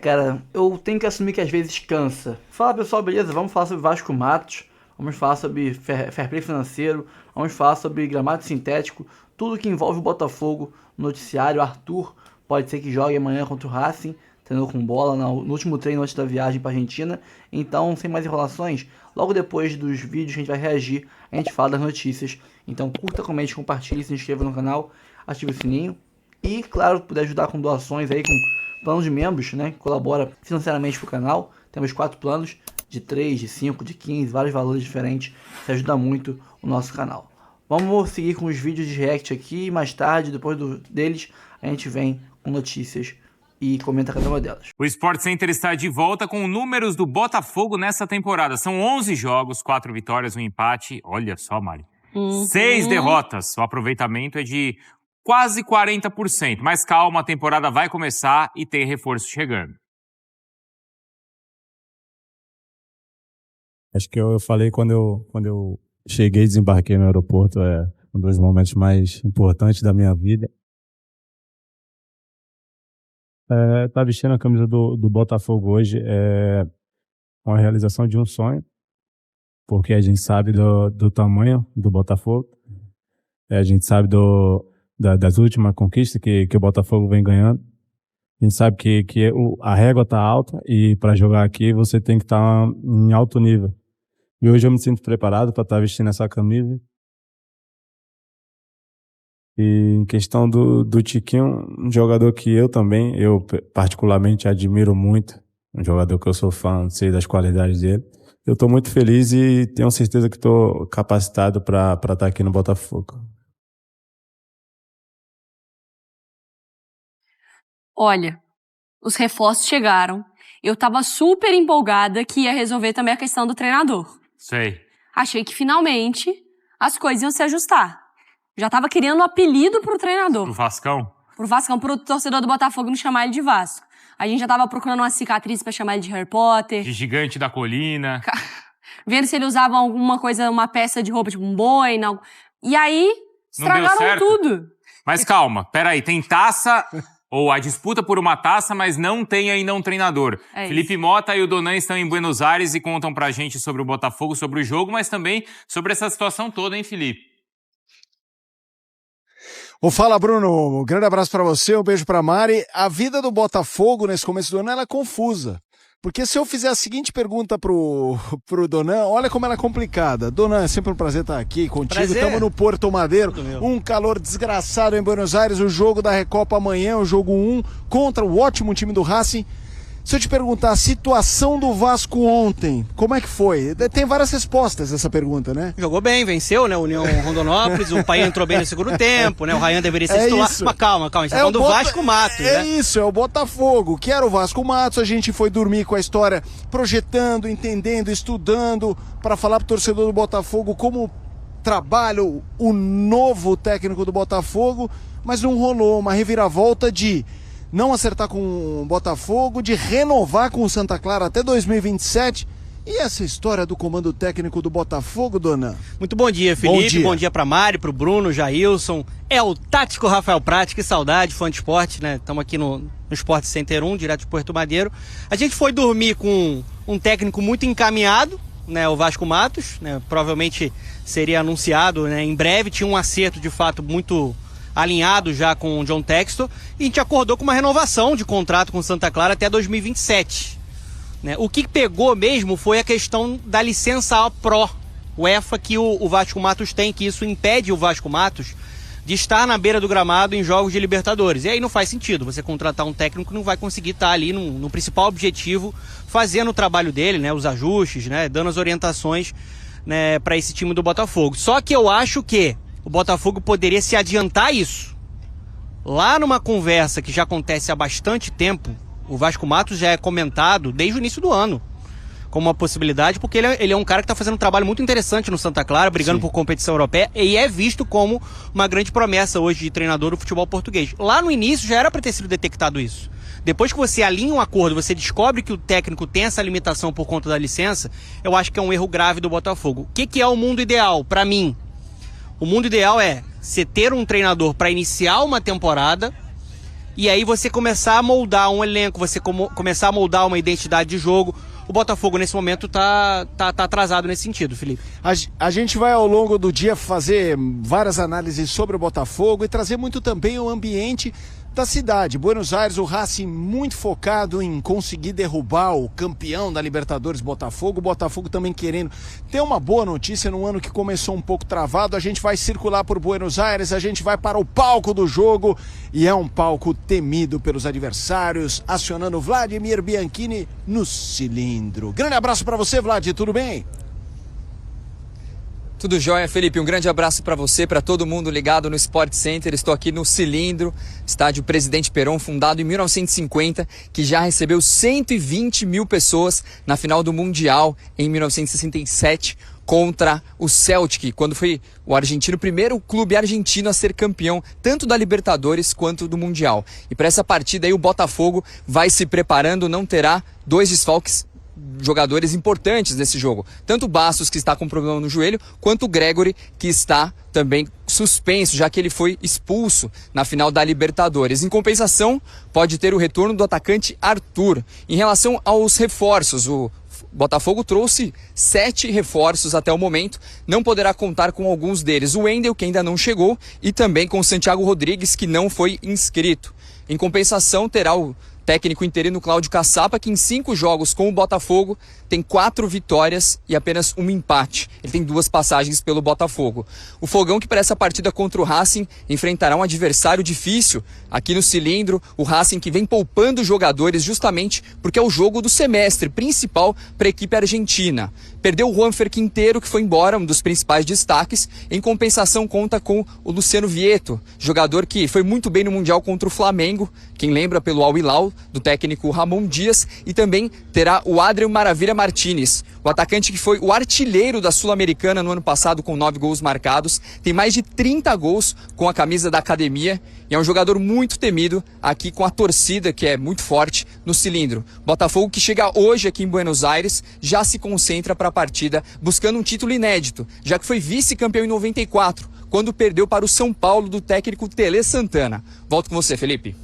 cara, eu tenho que assumir que às vezes cansa. Fala pessoal, beleza? Vamos falar sobre Vasco Matos, vamos falar sobre fair play financeiro, vamos falar sobre gramado sintético, tudo que envolve o Botafogo no noticiário. Arthur pode ser que jogue amanhã contra o Racing, treinou com bola no último treino antes da viagem para Argentina. Então, sem mais enrolações, logo depois dos vídeos que a gente vai reagir, a gente fala das notícias. Então curta, comente, compartilhe, se inscreva no canal, ative o sininho. E, claro, puder ajudar com doações aí, com planos de membros, né, que colabora financeiramente pro canal. Temos 4 planos, de 3, de 5, de 15, vários valores diferentes. Isso ajuda muito o nosso canal. Vamos seguir com os vídeos de react aqui, e mais tarde, depois deles, a gente vem com notícias e comenta cada uma delas. O Sport Center está de volta com números do Botafogo nessa temporada. São 11 jogos, 4 vitórias, 1 empate. Olha só, Mari. 6 derrotas. O aproveitamento é de quase 40%. Mas calma, a temporada vai começar e tem reforço chegando. Acho que eu falei quando eu cheguei e desembarquei no aeroporto, é um dos momentos mais importantes da minha vida. Tá vestindo a camisa do Botafogo hoje é uma realização de um sonho, porque a gente sabe do tamanho do Botafogo, a gente sabe das últimas conquistas que o Botafogo vem ganhando. A gente sabe que a régua tá alta e para jogar aqui você tem que estar em alto nível. E hoje eu me sinto preparado para estar vestindo essa camisa. E em questão do Tiquinho, um jogador que eu particularmente admiro muito, um jogador que eu sou fã, sei das qualidades dele. Eu estou muito feliz e tenho certeza que estou capacitado para estar aqui no Botafogo. Olha, os reforços chegaram. Eu tava super empolgada que ia resolver também a questão do treinador. Sei. Achei que finalmente as coisas iam se ajustar. Já tava querendo um apelido pro treinador. Pro Vascão? Pro Vascão, pro torcedor do Botafogo não chamar ele de Vasco. A gente já tava procurando uma cicatriz pra chamar ele de Harry Potter. De Gigante da Colina. Vendo se ele usava alguma coisa, uma peça de roupa, tipo um boi. Não. E aí, estragaram tudo. Mas calma, peraí, tem taça... Ou a disputa por uma taça, mas não tem ainda um treinador. Felipe Mota e o Donan estão em Buenos Aires e contam pra gente sobre o Botafogo, sobre o jogo, mas também sobre essa situação toda, hein, Felipe? Fala, Bruno. Um grande abraço pra você, um beijo pra Mari. A vida do Botafogo nesse começo do ano ela é confusa. Porque se eu fizer a seguinte pergunta pro Donan, olha como ela é complicada. Donan, é sempre um prazer estar aqui contigo. Estamos no Porto Madeiro, um calor desgraçado em Buenos Aires. O jogo da Recopa amanhã, o jogo 1 contra o ótimo time do Racing. Se eu te perguntar a situação do Vasco ontem, como é que foi? Tem várias respostas essa pergunta, né? Jogou bem, venceu, né? União Rondonópolis, o Pai entrou bem no segundo tempo, né? O Ryan deveria ser titular. Mas calma, a gente tá falando do Vasco Matos, né? É isso, é o Botafogo, que era o Vasco Matos. A gente foi dormir com a história, projetando, entendendo, estudando, para falar pro torcedor do Botafogo como trabalha o novo técnico do Botafogo, mas não rolou uma reviravolta de não acertar com o Botafogo, de renovar com o Santa Clara até 2027. E essa história do comando técnico do Botafogo, Donan? Muito bom dia, Felipe. Bom dia pra Mari, pro Bruno, Jailson. É o tático Rafael Prati, que saudade, fã de esporte, né? Estamos aqui no Sport Center 1, direto de Porto Madeiro. A gente foi dormir com um técnico muito encaminhado, né? O Vasco Matos, né? Provavelmente seria anunciado, né? Em breve. Tinha um acerto, de fato, muito alinhado já com o John Textor, e a gente acordou com uma renovação de contrato com o Santa Clara até 2027. Né? O que pegou mesmo foi a questão da licença Pro UEFA que o Vasco Matos tem, que isso impede o Vasco Matos de estar na beira do gramado em jogos de Libertadores. E aí não faz sentido você contratar um técnico que não vai conseguir estar ali no principal objetivo, fazendo o trabalho dele, né? Os ajustes, né? Dando as orientações, né? Para esse time do Botafogo. Só que eu acho que o Botafogo poderia se adiantar isso. Lá numa conversa que já acontece há bastante tempo, o Vasco Matos já é comentado desde o início do ano como uma possibilidade, porque ele é um cara que está fazendo um trabalho muito interessante no Santa Clara, brigando por competição europeia, e é visto como uma grande promessa hoje de treinador do futebol português. Lá no início já era para ter sido detectado isso. Depois que você alinha um acordo, você descobre que o técnico tem essa limitação por conta da licença, eu acho que é um erro grave do Botafogo. O que é o mundo ideal? Para mim, o mundo ideal é você ter um treinador para iniciar uma temporada, e aí você começar a moldar um elenco, você começar a moldar uma identidade de jogo. O Botafogo, nesse momento, tá atrasado nesse sentido, Felipe. A gente vai, ao longo do dia, fazer várias análises sobre o Botafogo e trazer muito também o ambiente da cidade. Buenos Aires, o Racing muito focado em conseguir derrubar o campeão da Libertadores, Botafogo. O Botafogo também querendo ter uma boa notícia no ano que começou um pouco travado. A gente vai circular por Buenos Aires, a gente vai para o palco do jogo e é um palco temido pelos adversários, acionando Vladimir Bianchini no cilindro. Grande abraço para você, Vlad, tudo bem? Tudo jóia, Felipe. Um grande abraço para você, para todo mundo ligado no Sport Center. Estou aqui no Cilindro, estádio Presidente Perón, fundado em 1950, que já recebeu 120 mil pessoas na final do Mundial em 1967 contra o Celtic, quando foi o argentino, o primeiro clube argentino a ser campeão tanto da Libertadores quanto do Mundial. E para essa partida aí o Botafogo vai se preparando, não terá 2 desfalques, jogadores importantes nesse jogo. Tanto o Bastos, que está com problema no joelho, quanto o Gregory, que está também suspenso, já que ele foi expulso na final da Libertadores. Em compensação, pode ter o retorno do atacante Arthur. Em relação aos reforços, o Botafogo trouxe 7 reforços até o momento, não poderá contar com alguns deles. O Wendel, que ainda não chegou, e também com o Santiago Rodrigues, que não foi inscrito. Em compensação, terá o técnico interino Cláudio Caçapa, que em 5 jogos com o Botafogo tem 4 vitórias e apenas um empate. Ele tem 2 passagens pelo Botafogo. O Fogão, que para essa partida contra o Racing enfrentará um adversário difícil aqui no Cilindro. O Racing que vem poupando jogadores justamente porque é o jogo do semestre principal para a equipe argentina. Perdeu o Juanfer Quinteiro, que foi embora, um dos principais destaques. Em compensação, conta com o Luciano Vieto, jogador que foi muito bem no Mundial contra o Flamengo, quem lembra pelo Al Hilal, do técnico Ramon Dias, e também terá o Adrian Maravilha Martínez, o atacante que foi o artilheiro da Sul-Americana no ano passado com 9 gols marcados, tem mais de 30 gols com a camisa da academia e é um jogador muito temido aqui com a torcida, que é muito forte no Cilindro. Botafogo, que chega hoje aqui em Buenos Aires, já se concentra para a partida buscando um título inédito, já que foi vice-campeão em 94, quando perdeu para o São Paulo do técnico Tele Santana. Volto com você, Felipe.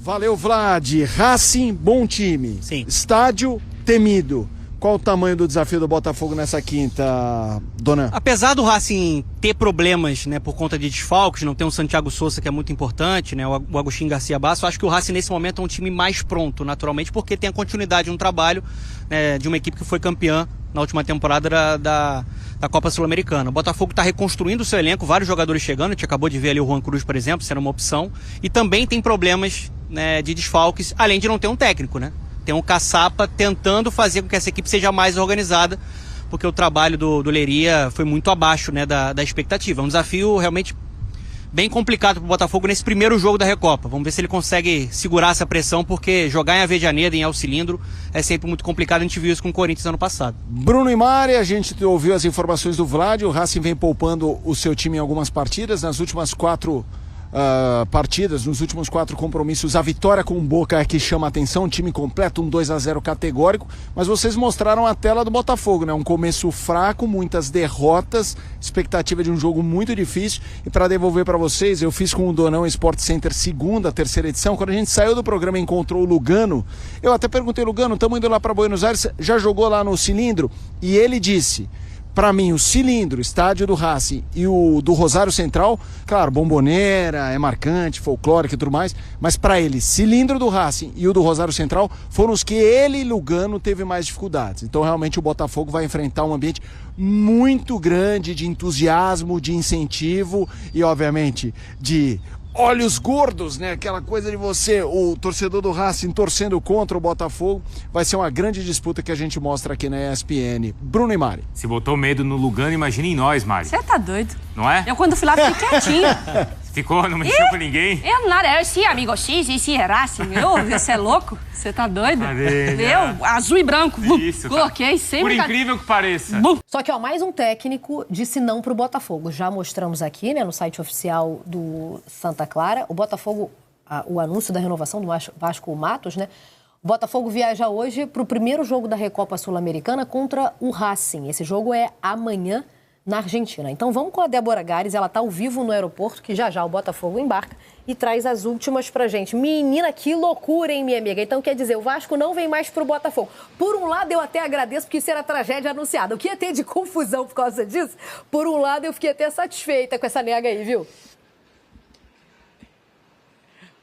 Valeu, Vlad. Racing, bom time. Sim. Estádio, temido. Qual o tamanho do desafio do Botafogo nessa quinta, Donan? Apesar do Racing ter problemas, né, por conta de desfalques, não tem um Santiago Sousa, que é muito importante, né, o Agostinho Garcia Basso, acho que o Racing nesse momento é um time mais pronto, naturalmente, porque tem a continuidade de um trabalho, né, de uma equipe que foi campeã na última temporada da Copa Sul-Americana. O Botafogo está reconstruindo o seu elenco, vários jogadores chegando, a gente acabou de ver ali o Juan Cruz, por exemplo, sendo uma opção, e também tem problemas, né, de desfalques, além de não ter um técnico, né? Tem um Caçapa tentando fazer com que essa equipe seja mais organizada, porque o trabalho do Leiria foi muito abaixo, né, da expectativa. É um desafio realmente bem complicado para o Botafogo nesse primeiro jogo da Recopa. Vamos ver se ele consegue segurar essa pressão, porque jogar em Avejaneda, em El Cilindro, é sempre muito complicado. A gente viu isso com o Corinthians ano passado. Bruno e Mari, a gente ouviu as informações do Vlad. O Racing vem poupando o seu time em algumas partidas. Nas últimas 4 partidas, nos últimos 4 compromissos, a vitória com o Boca é que chama a atenção, um time completo, um 2-0 categórico, mas vocês mostraram a tela do Botafogo, né? Um começo fraco, muitas derrotas, expectativa de um jogo muito difícil. E para devolver para vocês, eu fiz com o Donão Sport Center segunda, terceira edição. Quando a gente saiu do programa e encontrou o Lugano, eu até perguntei: Lugano, estamos indo lá para Buenos Aires, já jogou lá no Cilindro? E ele disse: para mim, o Cilindro, estádio do Racing, e o do Rosário Central, claro, bomboneira, é marcante, folclórico e tudo mais, mas para ele, Cilindro do Racing e o do Rosário Central foram os que ele, Lugano, teve mais dificuldades. Então, realmente, o Botafogo vai enfrentar um ambiente muito grande de entusiasmo, de incentivo e, obviamente, de olhos gordos, né? Aquela coisa de você, o torcedor do Racing, torcendo contra o Botafogo. Vai ser uma grande disputa que a gente mostra aqui na ESPN. Bruno e Mari. Se botou medo no Lugano, imagina em nós, Mari. Você tá doido. Não é? Eu, quando fui lá, fiquei quietinha. Ficou? Não mexeu com ninguém? Eu nada, sim, amigo, sim, Racing. Você é louco? Você tá doido? Eu, azul e branco. Isso, coloquei sempre. Por incrível que pareça. Só que, ó, mais um técnico disse não pro Botafogo. Já mostramos aqui, né, no site oficial do Santa Clara. O Botafogo, o anúncio da renovação do Vasco Matos, né? O Botafogo viaja hoje pro primeiro jogo da Recopa Sul-Americana contra o Racing. Esse jogo é amanhã, na Argentina. Então vamos com a Débora Gares, ela está ao vivo no aeroporto, que já o Botafogo embarca e traz as últimas pra gente. Menina, que loucura, hein, minha amiga? Então quer dizer, o Vasco não vem mais pro Botafogo. Por um lado, eu até agradeço, porque isso era tragédia anunciada. O que ia ter de confusão por causa disso? Por um lado, eu fiquei até satisfeita com essa nega aí, viu?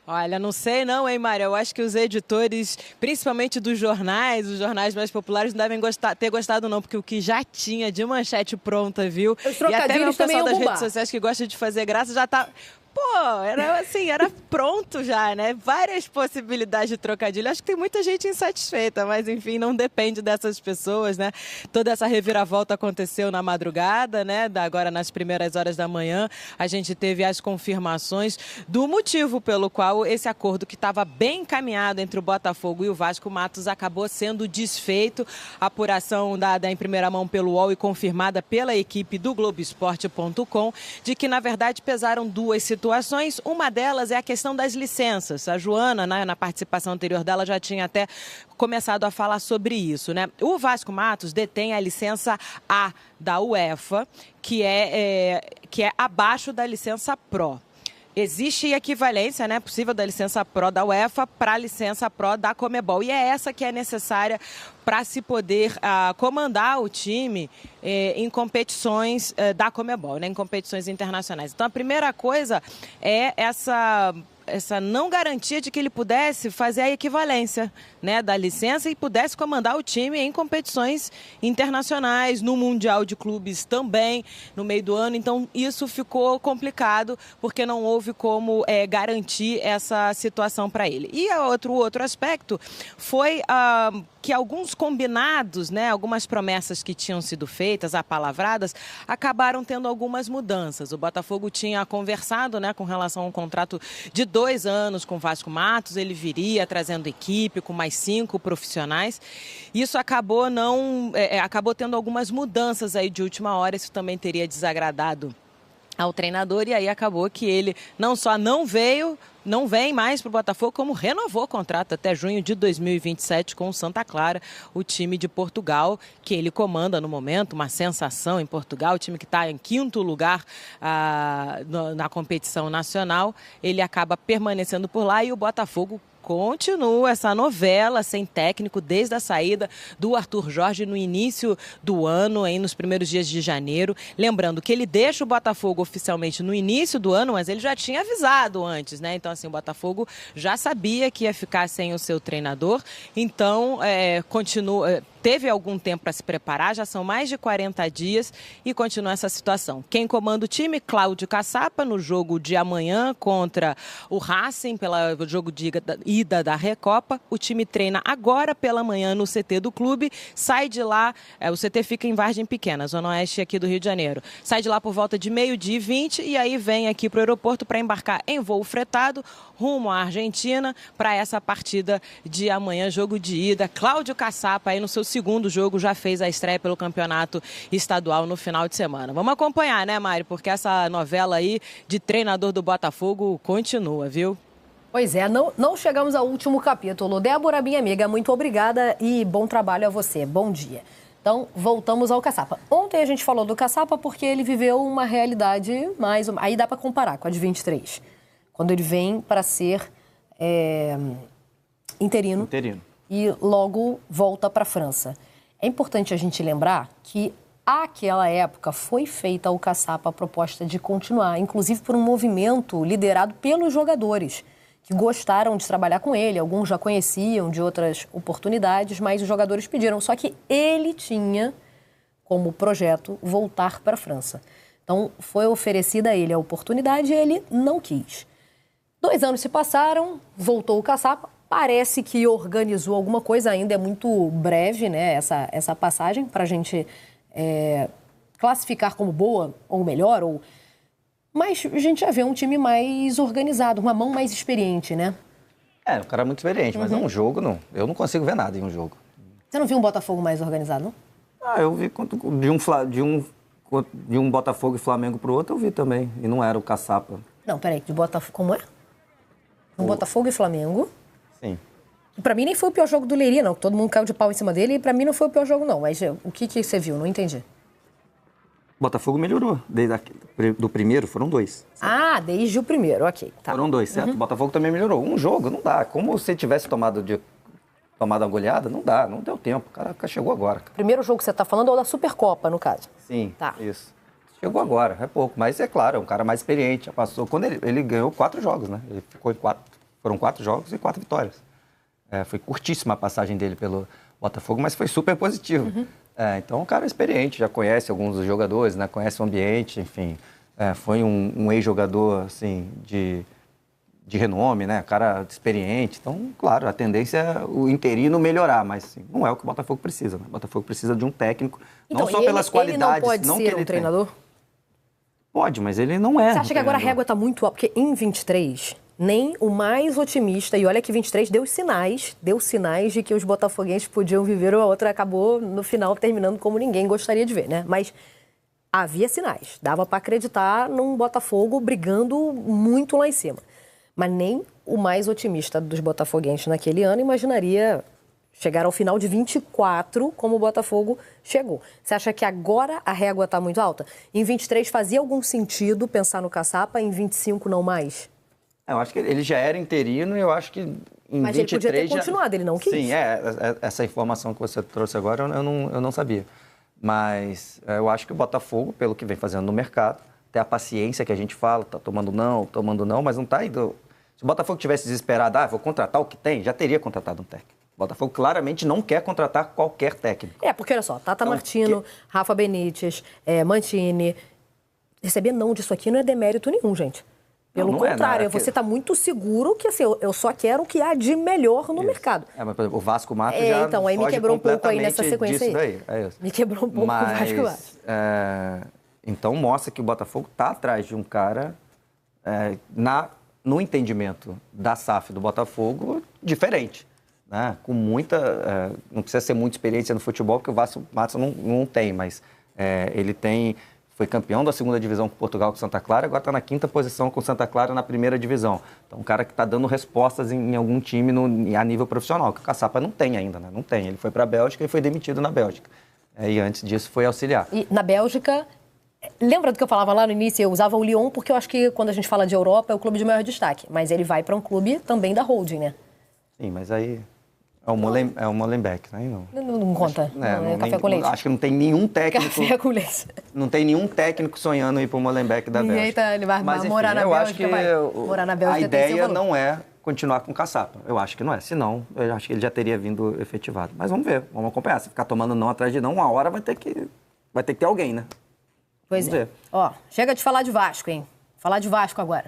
Olha, não sei não, hein, Mário? Eu acho que os editores, principalmente dos jornais, os jornais mais populares, não devem ter gostado não, porque o que já tinha de manchete pronta, viu? E até mesmo o pessoal das bombar. redes sociais que gosta de fazer graça já tá... Pô, era pronto já, né? Várias possibilidades de trocadilho. Acho que tem muita gente insatisfeita, mas enfim, não depende dessas pessoas, né? Toda essa reviravolta aconteceu na madrugada, né? Agora nas primeiras horas da manhã, a gente teve as confirmações do motivo pelo qual esse acordo que estava bem encaminhado entre o Botafogo e o Vasco Matos acabou sendo desfeito. A apuração dada em primeira mão pelo UOL e confirmada pela equipe do Globoesporte.com de que, na verdade, pesaram duas situações. Uma delas é a questão das licenças. A Joana, na participação anterior dela, já tinha até começado a falar sobre isso, né? O Vasco Matos detém a licença A da UEFA, que é abaixo da licença Pro. Existe equivalência, né, possível da licença Pro da UEFA para a licença Pro da Conmebol. E é essa que é necessária para se poder comandar o time em competições da Conmebol, né, em competições internacionais. Então, a primeira coisa é essa não garantia de que ele pudesse fazer a equivalência, né, da licença e pudesse comandar o time em competições internacionais, no Mundial de Clubes também, no meio do ano. Então, isso ficou complicado porque não houve como garantir essa situação para ele. E o outro aspecto foi que alguns combinados, né, algumas promessas que tinham sido feitas, apalavradas, acabaram tendo algumas mudanças. O Botafogo tinha conversado, né, com relação a um contrato de 2 anos com o Vasco Matos, ele viria trazendo equipe com mais 5 profissionais. Isso acabou acabou tendo algumas mudanças aí de última hora, isso também teria desagradado ao treinador, e aí acabou que ele não só não vem mais para o Botafogo, como renovou o contrato até junho de 2027 com o Santa Clara, o time de Portugal, que ele comanda no momento, uma sensação em Portugal, o time que está em 5º lugar na competição nacional. Ele acaba permanecendo por lá e o Botafogo continua essa novela sem técnico desde a saída do Arthur Jorge no início do ano, nos primeiros dias de janeiro. Lembrando que ele deixa o Botafogo oficialmente no início do ano, mas ele já tinha avisado antes, né? Então, assim, o Botafogo já sabia que ia ficar sem o seu treinador. Então, teve algum tempo para se preparar, já são mais de 40 dias e continua essa situação. Quem comanda o time? Cláudio Caçapa, no jogo de amanhã contra o Racing, pelo jogo de ida da Recopa. O time treina agora pela manhã no CT do clube, sai de lá, o CT fica em Vargem Pequena, zona oeste aqui do Rio de Janeiro. Sai de lá por volta de 12h20 e aí vem aqui para o aeroporto para embarcar em voo fretado rumo à Argentina para essa partida de amanhã, jogo de ida. Cláudio Caçapa aí no seu segundo jogo já fez a estreia pelo campeonato estadual no final de semana. Vamos acompanhar, né, Mário? Porque essa novela aí de treinador do Botafogo continua, viu? Pois é, não chegamos ao último capítulo. Débora, minha amiga, muito obrigada e bom trabalho a você. Bom dia. Então, voltamos ao Caçapa. Ontem a gente falou do Caçapa porque ele viveu uma realidade mais... Aí dá para comparar com a de 23. Quando ele vem para ser interino. E logo volta para a França. É importante a gente lembrar que àquela época foi feita ao Caçapa a proposta de continuar, inclusive por um movimento liderado pelos jogadores, que gostaram de trabalhar com ele. Alguns já conheciam de outras oportunidades, mas os jogadores pediram. Só que ele tinha como projeto voltar para a França. Então foi oferecida a ele a oportunidade e ele não quis. 2 anos se passaram, voltou o Caçapa. Parece que organizou alguma coisa, ainda é muito breve, né, essa passagem, para a gente classificar como boa ou melhor. Mas a gente já vê um time mais organizado, uma mão mais experiente, né? O cara é muito experiente, mas num jogo, não. Eu não consigo ver nada em um jogo. Você não viu um Botafogo mais organizado, não? Eu vi de um Botafogo e Flamengo pro outro, eu vi também. E não era o Caçapa. Não, peraí, de Botafogo, como é? Botafogo e Flamengo. Sim. E pra mim nem foi o pior jogo do Leiria, não. Todo mundo caiu de pau em cima dele e pra mim não foi o pior jogo, não. Mas o que você viu? Não entendi. Botafogo melhorou. Do primeiro, foram 2. Ah, desde o primeiro, ok. Tá. Foram 2, certo? O Botafogo também melhorou. Um jogo, não dá. Como se tivesse tomado uma goleada, não dá. Não deu tempo. O cara chegou agora. O primeiro jogo que você tá falando é o da Supercopa, no caso. Sim, tá. Isso. Chegou agora, é pouco. Mas é claro, é um cara mais experiente. Já passou. Quando ele ganhou 4 jogos, né? Ele ficou em 4. Foram 4 jogos e 4 vitórias. Foi curtíssima a passagem dele pelo Botafogo, mas foi super positivo. Então, um cara experiente, já conhece alguns dos jogadores, né? Conhece o ambiente, enfim. Foi um ex-jogador, assim, de renome, né? Cara experiente. Então, claro, a tendência é o interino melhorar, mas assim, não é o que o Botafogo precisa, né? O Botafogo precisa de um técnico, então, não só pelas qualidades. Ele não pode ser um treinador? Pode, mas ele não é. Você acha que agora a régua está muito alta? Porque em 23... nem o mais otimista, e olha que 23 deu sinais de que os botafoguenses podiam viver, ou a outra acabou no final terminando como ninguém gostaria de ver, né? Mas havia sinais, dava para acreditar num Botafogo brigando muito lá em cima. Mas nem o mais otimista dos botafoguenses naquele ano imaginaria chegar ao final de 24 como o Botafogo chegou. Você acha que agora a régua está muito alta? Em 23 fazia algum sentido pensar no Caçapa, em 25 não mais? Eu acho que ele já era interino e eu acho que em mas 23 ele podia ter continuado, ele não quis. Sim, essa informação que você trouxe agora eu não sabia. Mas eu acho que o Botafogo, pelo que vem fazendo no mercado, tem a paciência que a gente fala, tá tomando não, mas não tá indo... Se o Botafogo tivesse desesperado, vou contratar o que tem, já teria contratado um técnico. O Botafogo claramente não quer contratar qualquer técnico. Porque olha só, Tata Martino, Rafa Benítez, Mancini, receber não disso aqui não é demérito nenhum, gente. Pelo contrário, você está muito seguro que assim, eu só quero o que há de melhor no mercado. Mas, por exemplo, o Vasco Matos já então, aí me quebrou um pouco aí nessa sequência aí. Me quebrou um pouco o Vasco Matos. Então mostra que o Botafogo está atrás de um cara no entendimento da SAF do Botafogo diferente. Né? Com muita... não precisa ser muita experiência no futebol, porque o Vasco Matos não tem, mas ele tem... Foi campeão da 2ª divisão com Portugal, com Santa Clara, agora está na 5ª posição com Santa Clara na 1ª divisão. Então, um cara que está dando respostas em algum time a nível profissional, que o Caçapa não tem ainda, né? Não tem. Ele foi para a Bélgica e foi demitido na Bélgica. E antes disso foi auxiliar. E na Bélgica, lembra do que eu falava lá no início? Eu usava o Lyon porque eu acho que quando a gente fala de Europa é o clube de maior destaque. Mas ele vai para um clube também da holding, né? Sim, mas aí... É o Molenbeek, né? Não conta. Não, café com leite. Acho que não tem nenhum técnico. Café com leite. Não tem nenhum técnico sonhando ir para o Molenbeek da Bélgica. Ele vai morar na Bélgica. Morar na Bélgica. A ideia não é continuar com o Caçapa. Eu acho que não é. Se não, eu acho que ele já teria vindo efetivado. Mas vamos ver, vamos acompanhar. Se ficar tomando não atrás de não, uma hora vai ter que ter alguém, né? Pois é. Ó, chega de falar de Vasco, hein? Falar de Vasco agora.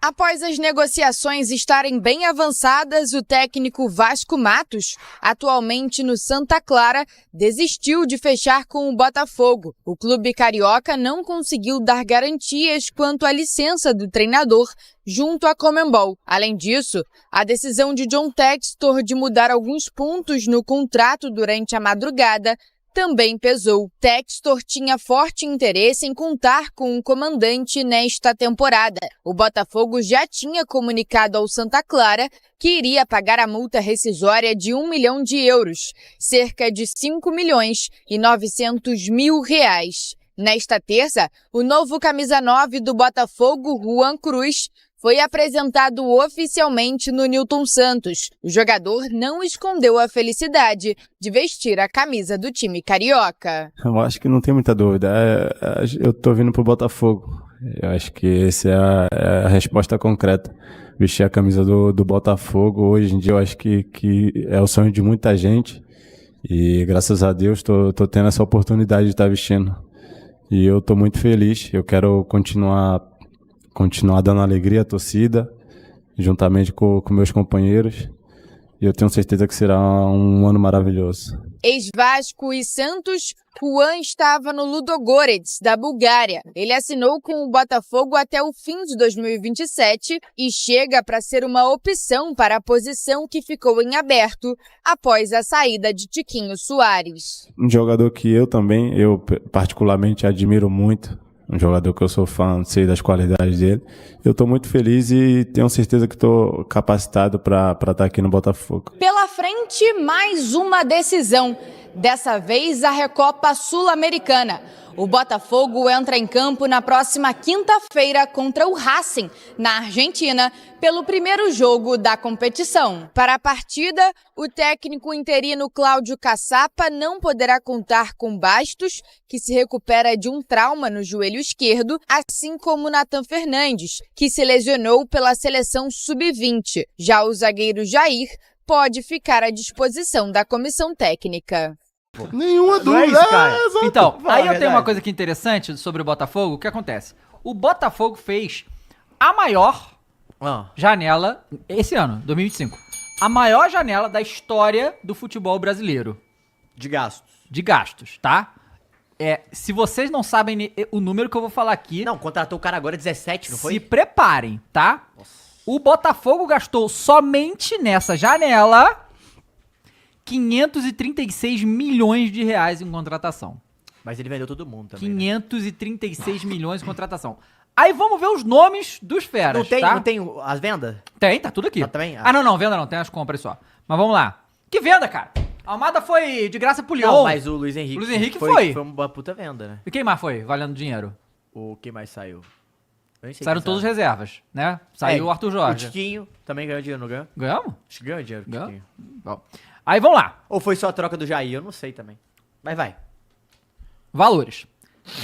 Após as negociações estarem bem avançadas, o técnico Vasco Matos, atualmente no Santa Clara, desistiu de fechar com o Botafogo. O clube carioca não conseguiu dar garantias quanto à licença do treinador junto à Conmebol. Além disso, a decisão de John Textor de mudar alguns pontos no contrato durante a madrugada também pesou. Textor tinha forte interesse em contar com um comandante nesta temporada. O Botafogo já tinha comunicado ao Santa Clara que iria pagar a multa rescisória de 1 milhão de euros, cerca de 5.900.000 reais. Nesta terça, o novo camisa 9 do Botafogo, Juan Cruz, foi apresentado oficialmente no Nilton Santos. O jogador não escondeu a felicidade de vestir a camisa do time carioca. Eu acho que não tem muita dúvida. Eu tô vindo pro Botafogo. Eu acho que essa é a resposta concreta. Vestir a camisa do Botafogo, hoje em dia, eu acho que é o sonho de muita gente. E graças a Deus tô tendo essa oportunidade de estar vestindo. E eu tô muito feliz. Eu quero continuar dando alegria à torcida, juntamente com meus companheiros. E eu tenho certeza que será um ano maravilhoso. Ex-Vasco e Santos, Juan estava no Ludogorets, da Bulgária. Ele assinou com o Botafogo até o fim de 2027 e chega para ser uma opção para a posição que ficou em aberto após a saída de Tiquinho Soares. Um jogador que eu particularmente admiro muito. Um jogador que eu sou fã, sei das qualidades dele. Eu estou muito feliz e tenho certeza que estou capacitado para estar aqui no Botafogo. Pela frente, mais uma decisão. Dessa vez, a Recopa Sul-Americana. O Botafogo entra em campo na próxima quinta-feira contra o Racing, na Argentina, pelo primeiro jogo da competição. Para a partida, o técnico interino Cláudio Caçapa não poderá contar com Bastos, que se recupera de um trauma no joelho esquerdo, assim como Nathan Fernandes, que se lesionou pela seleção sub-20. Já o zagueiro Jair pode ficar à disposição da comissão técnica. Nenhuma dúvida. Isso, cara. Exato. Então, aí eu verdade. tenho uma coisa aqui interessante sobre o Botafogo. O que acontece? O Botafogo fez a maior janela esse ano, 2025. A maior janela da história do futebol brasileiro. De gastos. De gastos, tá? Se vocês não sabem o número que eu vou falar aqui... Não, contratou o cara agora 17, não foi? Se preparem, tá? O Botafogo gastou somente nessa janela 536 milhões de reais em contratação. Mas ele vendeu todo mundo também. 536 milhões em contratação. Aí vamos ver os nomes dos feras, Não tem, tá? não tem as vendas? Tem, tá tudo aqui. também? Não, venda não, tem as compras só. Mas vamos lá. Que venda, cara? A Almada foi de graça pro Lyon. Não, mas o Luiz Henrique. O Luiz Henrique foi. Foi uma puta venda, né? E quem mais foi, valendo dinheiro? O que mais saiu? Eu nem sei Saíram quem todos os saiu. reservas, né? Saiu o Arthur Jorge. O Tiquinho também ganhou dinheiro, não ganhou? Ganhamos? Acho que ganhou dinheiro. Ganhou. Tiquinho. Bom. Aí vamos lá. Ou foi só a troca do Jair? Eu não sei também. Mas vai. Valores.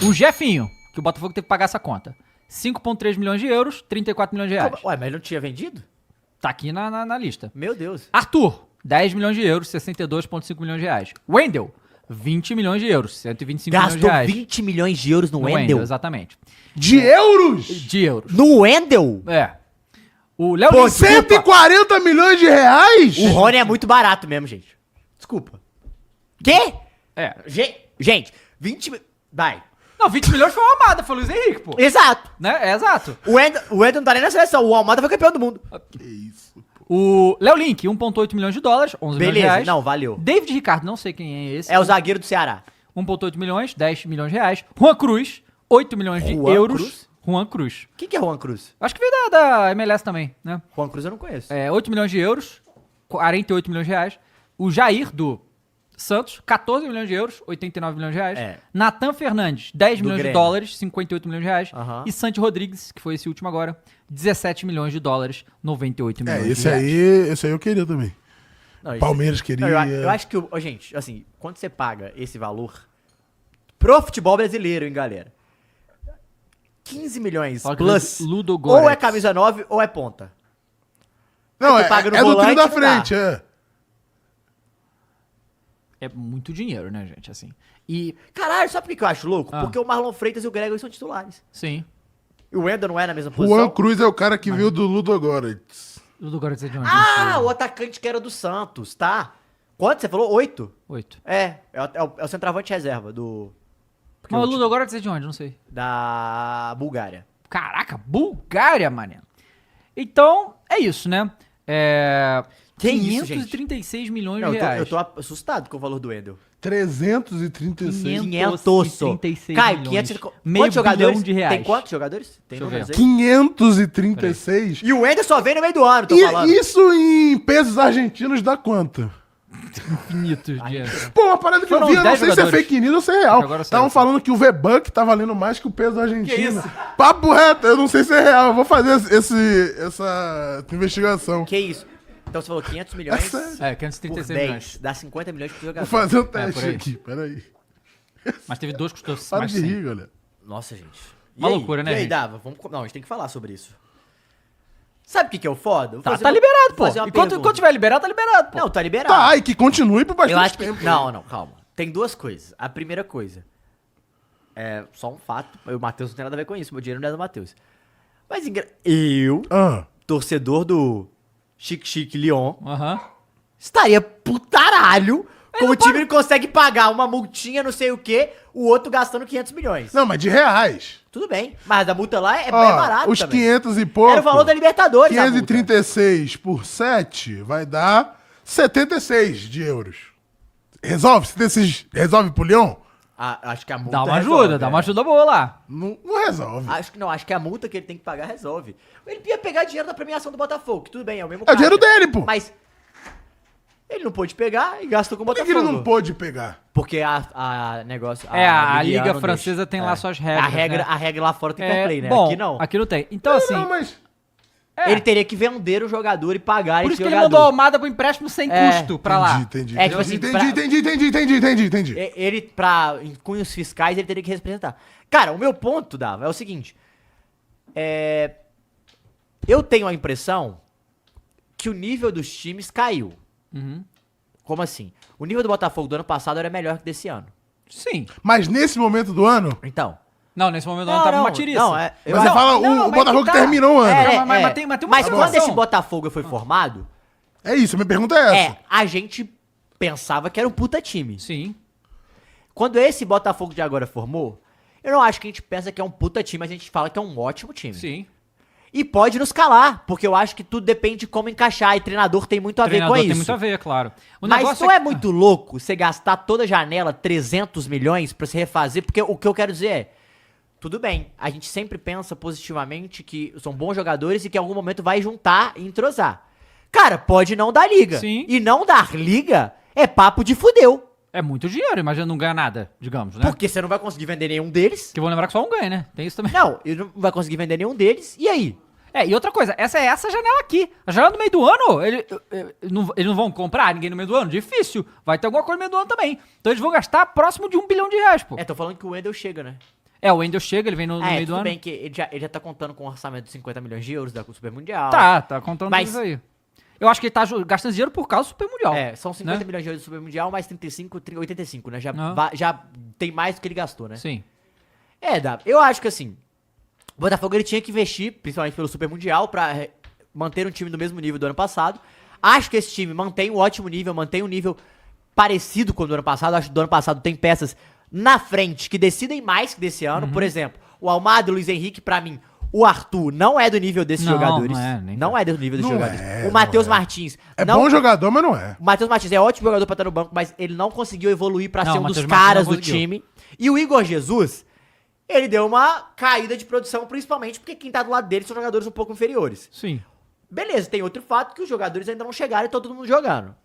O Jefinho, que o Botafogo teve que pagar essa conta. 5,3 milhões de euros, 34 milhões de reais. Ué, mas não tinha vendido? Tá aqui na lista. Meu Deus. Arthur, 10 milhões de euros, 62,5 milhões de reais. Wendel, 20 milhões de euros, 125 milhões de reais. Gastou 20 milhões de euros no Wendel? Exatamente. De euros? De euros. No Wendel? É. O Léo Pô, Lins, 140 milhões de reais? O Rony é muito barato mesmo, gente. Desculpa. Quê? É. Gente, 20... Vai. Não, 20 milhões foi o Almada, foi o Luiz Henrique, pô. Exato. Né? É exato. O Wendel não tá nem na seleção. O Almada foi campeão do mundo. Que isso, pô. O Léo Link, 1,8 milhões de dólares, 11 milhões de reais. Beleza, não, valeu. David Ricardo, não sei quem é esse. É o zagueiro do Ceará. 1,8 milhões, 10 milhões de reais. Juan Cruz, 8 milhões de Juan euros. Cruz? Juan Cruz. Quem que é Juan Cruz? Acho que veio da MLS também, né? Juan Cruz eu não conheço. 8 milhões de euros, 48 milhões de reais. O Jair, do Santos, 14 milhões de euros, 89 milhões de reais. Nathan Fernandes, 10 milhões Grêmio. de dólares, 58 milhões de reais. Aham. E Santi Rodrigues, que foi esse último agora, 17 milhões de dólares, 98 milhões de Esse reais. esse aí eu queria também. Não, isso- Palmeiras queria. Não, eu acho que, gente, assim, quando você paga esse valor pro futebol brasileiro, hein, galera? 15 milhões Fala que plus, Ludogorets. ou é camisa 9 ou é ponta. Não, Aí é, tu paga no é do volante, trio da não dá. frente, é. É muito dinheiro, né, gente? Assim. E. Caralho, sabe por que eu acho louco? Ah. Porque o Marlon Freitas e o Gregory são titulares. Sim. E o Wendel não é na mesma Juan posição. Cruz é o cara que veio do Ludogorets. Ludogorets é de onde? Ah, o atacante que era do Santos, tá? Quanto? Você falou? 8? 8. É o centroavante reserva do... porque Mas o o- Ludogorets é de onde? Não sei. Da Bulgária. Caraca, Bulgária, mané. Então, é isso, né? Que isso, 536 milhões Não, de reais. eu tô assustado com o valor do Wendel. 336. 536 Caio, milhões. 500... Meio Quantos jogadores? bilhão de reais. Tem quantos jogadores? Tem Deixa eu números ver. aí? 536. E o Wendel só vem no meio do ano, tô E falando. isso em pesos argentinos dá quanto? Infinitos dinheiro. Pô, uma parada que eu Foram vi, eu não 10 sei se é jogadores. fake news ou se é real. Agora saiu. Estavam falando que o V-Buck tá valendo mais que o peso argentino. Que isso? Papo reto, eu não sei se é real. Eu vou fazer essa investigação. Que isso? Então você falou 500 milhões É sério. É, 536 por 10. milhões. Dá 50 milhões por Vou jogador. fazer um por teste aí. aqui, peraí. Mas teve dois que custou Para mais de 100. rir, galera. Nossa, gente. E Uma aí? loucura, né, E aí, gente? Dava? Não, a gente tem que falar sobre isso. Sabe o que é o foda? Vou Tá, fazer tá uma- liberado, vou pô. fazer uma Enquanto pergunta. tiver liberado, tá liberado, pô. Não, tá liberado. Tá, e que continue por Eu bastante acho que... tempo. Não, calma. Tem duas coisas. A primeira coisa é só um fato. O Matheus não tem nada a ver com isso. Meu dinheiro não é do Matheus. Mas eu, torcedor do Chique Lyon, Aham. estaria putaralho como o time não consegue pagar uma multinha, não sei o quê, o outro gastando 500 milhões. Não, mas de reais. Tudo bem. Mas a multa lá é Ó, barato os também. 500 e pouco. Era o valor da Libertadores, a multa. 536 por 7 vai dar 76 de euros. Resolve? Resolve pro Leão? Acho que a multa Dá uma resolve, ajuda, dá uma ajuda boa lá. Não resolve. Acho que a multa que ele tem que pagar resolve. Ele ia pegar dinheiro da premiação do Botafogo, que tudo bem, é o mesmo É o dinheiro dele, pô. Mas Ele não pôde pegar e gastou com o Por que Botafogo. ele não pôde pegar? Porque a negócio... A Liga Liga não Francesa deixa. tem lá suas regras. A regra lá fora tem fair play, né? Bom, Aqui não. Aqui não tem. Então, assim... Não, mas... Ele teria que vender o jogador e pagar Por esse isso que jogador. ele mandou a Almada pro empréstimo sem custo pra lá. Entendi. É, tipo assim, Entendi. Ele, em cunhos fiscais, ele teria que representar. Cara, o meu ponto, Dava, é o seguinte. Eu tenho a impressão que o nível dos times caiu. Uhum. Como assim? O nível do Botafogo do ano passado era melhor que desse ano. Sim. Mas nesse momento do ano... Então... Não, nesse momento não tava uma tiriça. Mas você fala, o Botafogo que terminou o ano. Mas tem uma Mas quando situação. esse Botafogo foi formado... É isso, minha pergunta é essa. A gente pensava que era um puta time. Sim. Quando esse Botafogo de agora formou, eu não acho que a gente pensa que é um puta time, mas a gente fala que é um ótimo time. Sim. E pode nos calar, porque eu acho que tudo depende de como encaixar, e treinador tem muito a ver com isso. Tem muito a ver, claro. Mas não é muito louco você gastar toda a janela 300 milhões pra se refazer, porque o que eu quero dizer é, tudo bem, a gente sempre pensa positivamente que são bons jogadores e que em algum momento vai juntar e entrosar. Cara, pode não dar liga. Sim. E não dar liga é papo de fudeu. É muito dinheiro, imagina não ganhar nada, digamos, né? Porque você não vai conseguir vender nenhum deles. Que vou lembrar que só um ganha, né? Tem isso também. Não, ele não vai conseguir vender nenhum deles. E aí? E outra coisa, essa janela aqui. A janela do meio do ano, eles não vão comprar ninguém no meio do ano? Difícil. Vai ter alguma coisa no meio do ano também. Então eles vão gastar próximo de R$1 bilhão, pô. Tô falando que o Wendel chega, né? O Wendel chega, ele vem no meio do ano. Tudo bem que ele já tá contando com um orçamento de 50 milhões de euros da Super Mundial. Tá contando Mas- isso aí. Eu acho que ele tá gastando dinheiro por causa do Super Mundial. São 50 né? milhões de euros do Super Mundial, mais 85, né? Já Ah. já tem mais do que ele gastou, né? Sim. Eu acho que assim, o Botafogo ele tinha que investir, principalmente pelo Super Mundial, pra manter um time do mesmo nível do ano passado. Acho que esse time mantém um ótimo nível, mantém um nível parecido com o do ano passado. Acho que do ano passado tem peças na frente que decidem mais que desse ano. Por exemplo, o Almada e o Luiz Henrique, pra mim, o Arthur não é do nível desses Não, jogadores. não é, nem Não é do nível desses Não jogadores. é, O Matheus não é. Martins. É não- bom jogador, mas não é. O Matheus Martins é ótimo jogador pra estar no banco, mas ele não conseguiu evoluir pra Não, ser o um dos Matheus Martins caras não do conseguiu. time. E o Igor Jesus, ele deu uma caída de produção, principalmente porque quem tá do lado dele são jogadores um pouco inferiores. Sim. Beleza, tem outro fato que os jogadores ainda não chegaram e tá todo mundo jogando.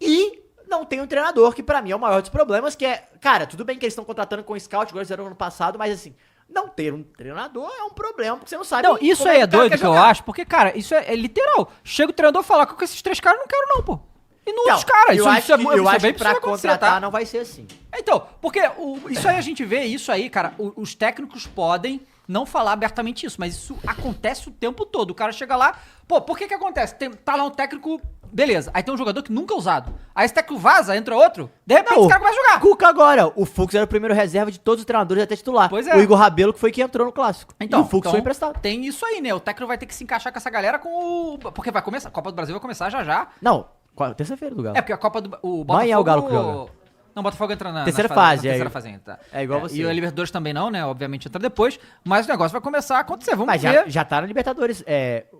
E não tem um treinador, que pra mim é o maior dos problemas, que é... Cara, tudo bem que eles estão contratando com o scout, igual eles fizeram no ano passado, mas assim, não ter um treinador é um problema, porque você não sabe... Não, isso como aí é o cara doido quer que eu jogar. acho, porque, cara, isso é literal. Chega o treinador e fala, com esses 3 caras eu não quero não, pô. E não Então, os caras. eu acho que, eu acho bem que pra possível acontecer, contratar tá? não vai ser assim. Então, porque isso aí a gente vê, isso aí, cara, os técnicos podem não falar abertamente isso, mas isso acontece o tempo todo. O cara chega lá, pô, por que acontece? Tá lá um técnico, beleza, aí tem um jogador que nunca é usado. Aí esse técnico vaza, entra outro, de repente Não, esse cara começa a jogar. Cuca agora, o Fux era o primeiro reserva de todos os treinadores até titular. Pois é. O Igor Rabelo que foi quem entrou no clássico. Então, e o Fux foi emprestado. Tem isso aí, né? O técnico vai ter que se encaixar com essa galera com o... Porque vai começar, a Copa do Brasil vai começar já. Não, terça-feira do Galo. É, porque a Copa do... O Botafogo... Amanhã é o Galo que joga. Não, o Botafogo entra na Terceira na fase, terceira fase, tá. É igual você. E o Libertadores também não, né? Obviamente entra depois. Mas o negócio vai começar a acontecer. Vamos Mas ver. já tá na Libertadores.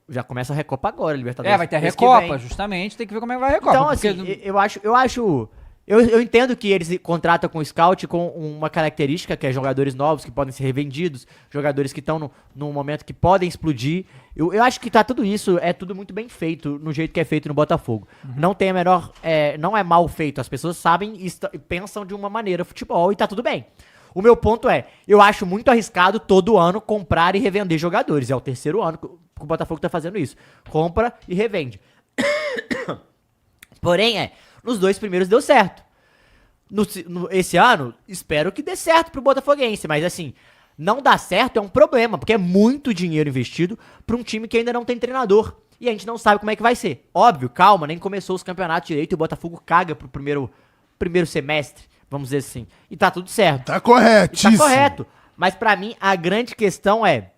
Já começa a Recopa agora, Libertadores. Vai ter a mês que Recopa, vem. justamente. Tem que ver como é que vai a Recopa. Então, porque assim, eu entendo que eles contratam com o scout com uma característica, que é jogadores novos que podem ser revendidos, jogadores que estão num momento que podem explodir. Eu acho que tá tudo isso, é tudo muito bem feito, no jeito que é feito no Botafogo. Não tem a menor... não é mal feito, as pessoas sabem e pensam de uma maneira futebol e tá tudo bem. O meu ponto é, eu acho muito arriscado todo ano comprar e revender jogadores. É o terceiro ano que o Botafogo tá fazendo isso. Compra e revende. Porém, nos 2 primeiros deu certo. Esse ano, espero que dê certo pro Botafoguense, mas assim, não dá certo é um problema, porque é muito dinheiro investido pra um time que ainda não tem treinador. E a gente não sabe como é que vai ser. Óbvio, calma, nem começou os campeonatos direito e o Botafogo caga pro primeiro semestre, vamos dizer assim. E tá tudo certo. Tá corretíssimo. Tá correto. Mas pra mim, a grande questão é...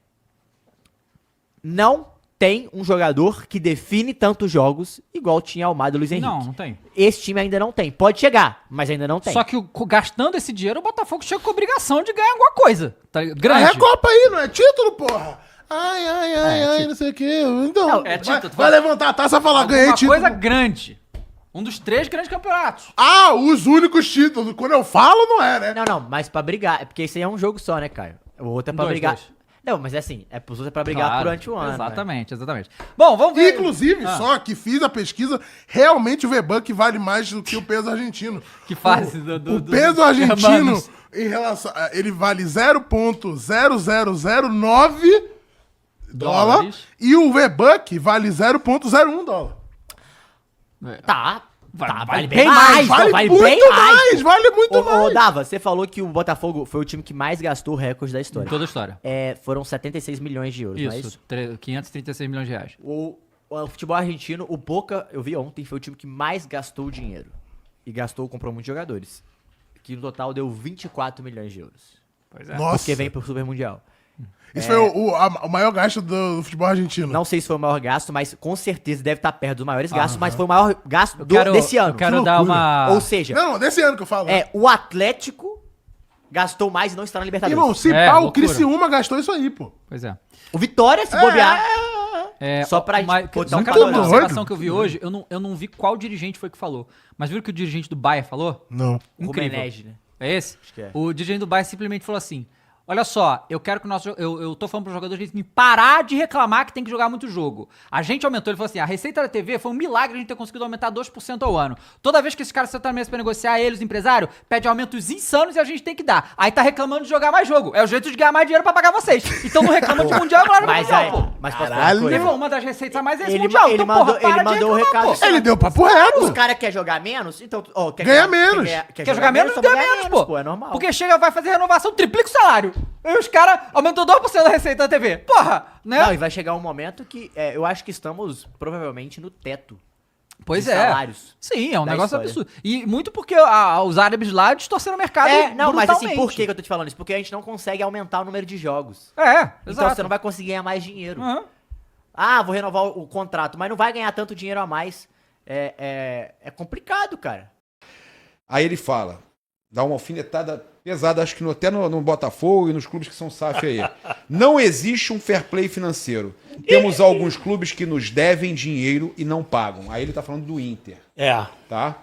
Não tem um jogador que define tantos jogos igual tinha Almada e Luiz Henrique. não tem. Esse time ainda não tem. Pode chegar, mas ainda não tem. Só que gastando esse dinheiro, o Botafogo chega com a obrigação de ganhar alguma coisa. Tá ligado? Grande. A Recopa aí, não é título, porra? Ai, não sei o quê. Então, Não, é título. vai levantar a taça e falar, ganhei Uma título. coisa grande. Um dos 3 grandes campeonatos. Os únicos títulos. Quando eu falo, não é, né? Não, mas pra brigar. É porque esse aí é um jogo só, né, Caio? O outro é pra Dois. brigar. Não, mas é assim, é pra brigar durante o ano. Exatamente, exatamente. Bom, vamos ver. Inclusive, só que fiz a pesquisa, realmente o V-Buck vale mais do que o peso argentino. Que faz o peso argentino, em relação, ele vale 0,0009 dólar e o V-Buck vale 0,01 dólar. Vale bem mais. Vale muito mais, vale muito mais. Ô, Dava, você falou que o Botafogo foi o time que mais gastou recordes da história. Em toda a história. Foram 76 milhões de euros, não é isso? 536 milhões de reais. O futebol argentino, o Boca, eu vi ontem, foi o time que mais gastou dinheiro. E comprou muitos jogadores. Que no total deu 24 milhões de euros. Pois é. Nossa. Porque vem pro Super Mundial. Isso foi o maior gasto do futebol argentino. Não sei se foi o maior gasto, mas com certeza deve estar perto dos maiores gastos, mas foi o maior gasto desse ano. Eu quero dar uma... Ou seja... Não, desse ano que eu falo. O Atlético gastou mais e não está na Libertadores. Irmão, se pá, o Criciúma gastou isso aí, pô. Pois é. O Vitória, se bobear... Só pra botar uma observação que eu vi hoje, eu não vi qual dirigente foi que falou. Mas viram que o dirigente do Bayern falou? Não. Incrível. Rumenege, né? É esse? Acho que é. O dirigente do Bayern simplesmente falou assim: olha só, eu quero que eu tô falando pros jogadores me parar de reclamar que tem que jogar muito jogo. A gente aumentou, ele falou assim, a receita da TV foi um milagre a gente ter conseguido aumentar 2% ao ano. Toda vez que esses caras sentam na mesa pra negociar, eles, empresário, pedem aumentos insanos e a gente tem que dar. Aí tá reclamando de jogar mais jogo. É o jeito de ganhar mais dinheiro pra pagar vocês. Então não reclama de mundial, claro, mas mundial, aí, pô. mas caralho, ele falou, uma das receitas a mais é esse ele mundial. ele Então, mandou, porra, ele mandou o recado. Ele deu papo reto. Os caras querem jogar menos, então... Ganha menos. Quer jogar menos, ganha menos, pô. É normal. Porque chega, vai fazer renovação, triplica o salário. E os caras aumentou 2% da receita da TV. Porra, né? Não, e vai chegar um momento que eu acho que estamos provavelmente no teto. Pois de é. Salários Sim, é um negócio história. absurdo. E muito porque os árabes lá distorceram o mercado. Não, mas assim, brutalmente. por que eu tô te falando isso? Porque a gente não consegue aumentar o número de jogos. Então Então você não vai conseguir ganhar mais dinheiro. Vou renovar o contrato, mas não vai ganhar tanto dinheiro a mais. É complicado, cara. Aí ele fala, dá uma alfinetada pesada, acho que até no Botafogo e nos clubes que são SAF aí. Não existe um fair play financeiro. Temos alguns clubes que nos devem dinheiro e não pagam. Aí ele tá falando do Inter. Tá?